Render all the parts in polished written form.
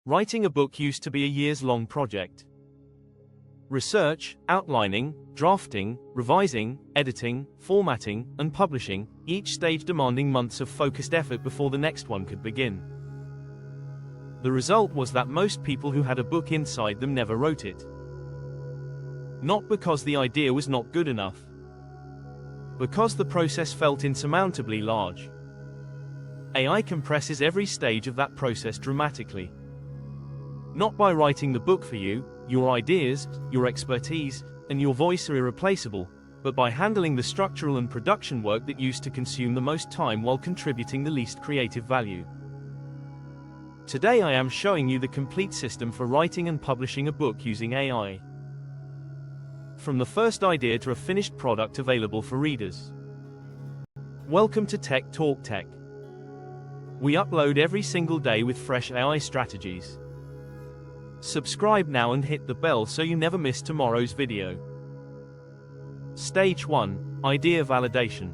Writing a book used to be a years-long project. Research, outlining, drafting, revising, editing, formatting, and publishing, each stage demanding months of focused effort before the next one could begin. The result was that most people who had a book inside them never wrote it. Not because the idea was not good enough, because the process felt insurmountably large. AI compresses every stage of that process dramatically. Not by writing the book for you, your ideas, your expertise, and your voice are irreplaceable, but by handling the structural and production work that used to consume the most time while contributing the least creative value. Today I am showing you the complete system for writing and publishing a book using AI. From the first idea to a finished product available for readers. Welcome to Tech Talk Tech. We upload every single day with fresh AI strategies. Subscribe now and hit the bell so you never miss tomorrow's video. Stage 1. Idea validation.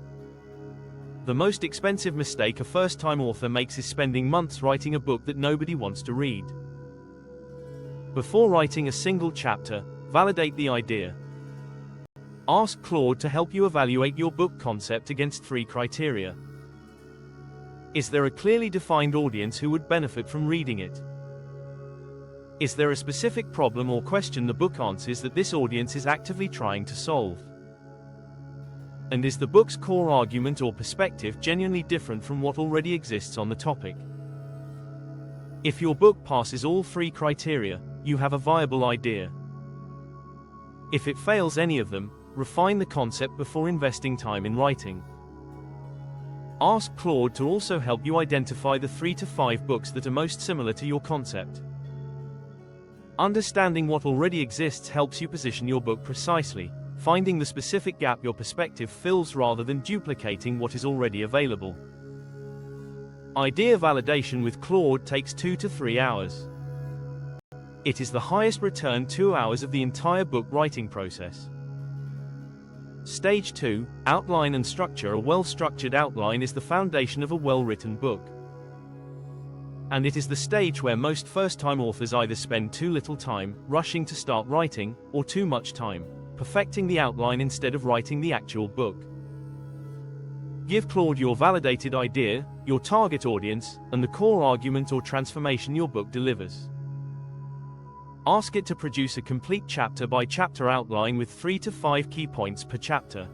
The most expensive mistake a first-time author makes is spending months writing a book that nobody wants to read. Before writing a single chapter, validate the idea. Ask Claude to help you evaluate your book concept against 3 criteria. Is there a clearly defined audience who would benefit from reading it? Is there a specific problem or question the book answers that this audience is actively trying to solve? And is the book's core argument or perspective genuinely different from what already exists on the topic? If your book passes all 3 criteria, you have a viable idea. If it fails any of them, refine the concept before investing time in writing. Ask Claude to also help you identify the 3 to 5 books that are most similar to your concept. Understanding what already exists helps you position your book precisely, finding the specific gap your perspective fills rather than duplicating what is already available. Idea validation with Claude takes 2 to 3 hours. It is the highest return 2 hours of the entire book writing process. Stage 2. Outline and structure. A well-structured outline is the foundation of a well-written book. And it is the stage where most first-time authors either spend too little time, rushing to start writing, or too much time, perfecting the outline instead of writing the actual book. Give Claude your validated idea, your target audience, and the core argument or transformation your book delivers. Ask it to produce a complete chapter-by-chapter outline with 3 to 5 key points per chapter.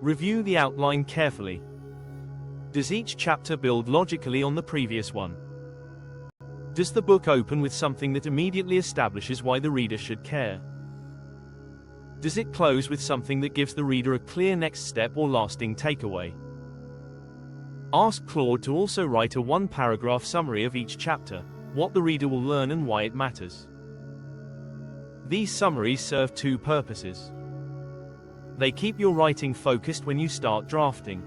Review the outline carefully. Does each chapter build logically on the previous one? Does the book open with something that immediately establishes why the reader should care? Does it close with something that gives the reader a clear next step or lasting takeaway? Ask Claude to also write a 1-paragraph summary of each chapter, what the reader will learn and why it matters. These summaries serve 2 purposes. They keep your writing focused when you start drafting,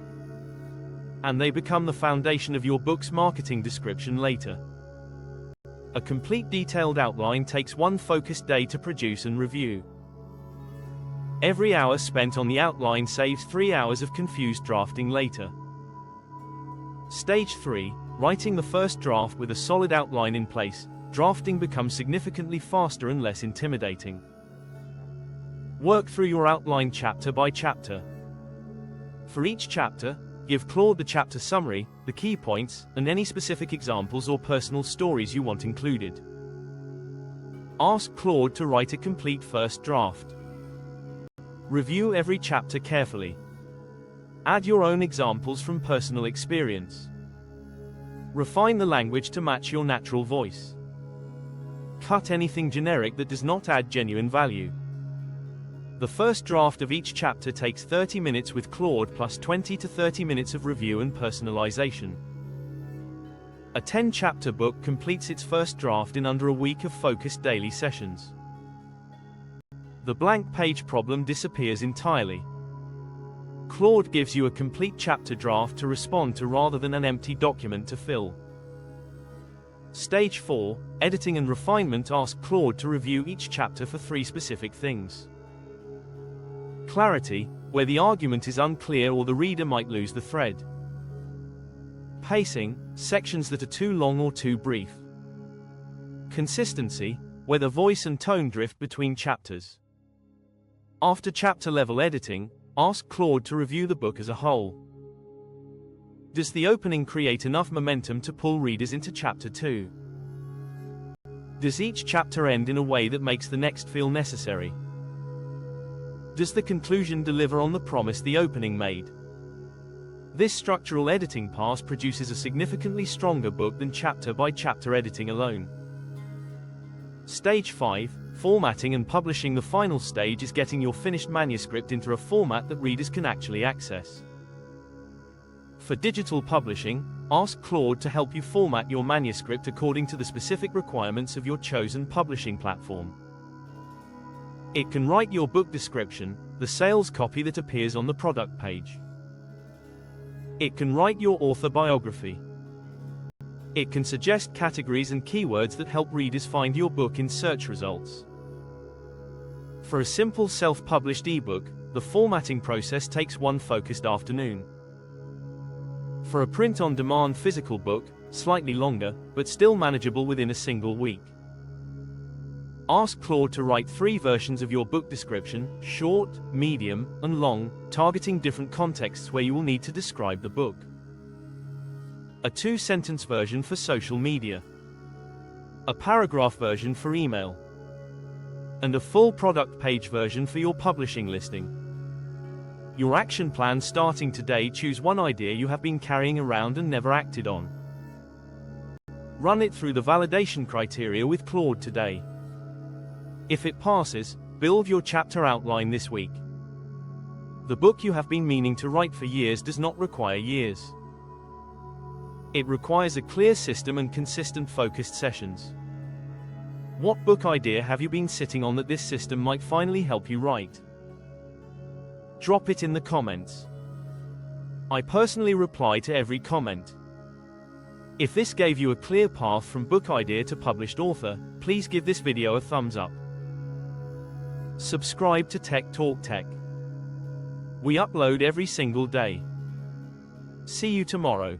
and they become the foundation of your book's marketing description later. A complete detailed outline takes 1 focused day to produce and review. Every hour spent on the outline saves 3 hours of confused drafting later. Stage 3. Writing the first draft with a solid outline in place, drafting becomes significantly faster and less intimidating. Work through your outline chapter by chapter. For each chapter, give Claude the chapter summary, the key points, and any specific examples or personal stories you want included. Ask Claude to write a complete first draft. Review every chapter carefully. Add your own examples from personal experience. Refine the language to match your natural voice. Cut anything generic that does not add genuine value. The first draft of each chapter takes 30 minutes with Claude plus 20 to 30 minutes of review and personalization. A 10-chapter book completes its first draft in under a week of focused daily sessions. The blank page problem disappears entirely. Claude gives you a complete chapter draft to respond to rather than an empty document to fill. Stage 4, Editing and Refinement. Ask Claude to review each chapter for 3 specific things. Clarity, where the argument is unclear or the reader might lose the thread. Pacing, sections that are too long or too brief. Consistency, whether voice and tone drift between chapters. After chapter-level editing, ask Claude to review the book as a whole. Does the opening create enough momentum to pull readers into chapter 2? Does each chapter end in a way that makes the next feel necessary? Does the conclusion deliver on the promise the opening made? This structural editing pass produces a significantly stronger book than chapter-by-chapter editing alone. Stage 5, formatting and publishing. The final stage is getting your finished manuscript into a format that readers can actually access. For digital publishing, ask Claude to help you format your manuscript according to the specific requirements of your chosen publishing platform. It can write your book description, the sales copy that appears on the product page. It can write your author biography. It can suggest categories and keywords that help readers find your book in search results. For a simple self-published ebook, the formatting process takes one focused afternoon. For a print-on-demand physical book, slightly longer, but still manageable within a single week. Ask Claude to write 3 versions of your book description, short, medium, and long, targeting different contexts where you will need to describe the book. A 2-sentence version for social media. A paragraph version for email. And a full product page version for your publishing listing. Your action plan starting today. Choose one idea you have been carrying around and never acted on. Run it through the validation criteria with Claude today. If it passes, build your chapter outline this week. The book you have been meaning to write for years does not require years. It requires a clear system and consistent focused sessions. What book idea have you been sitting on that this system might finally help you write? Drop it in the comments. I personally reply to every comment. If this gave you a clear path from book idea to published author, please give this video a thumbs up. Subscribe to Tech Talk Tech. We upload every single day. See you tomorrow.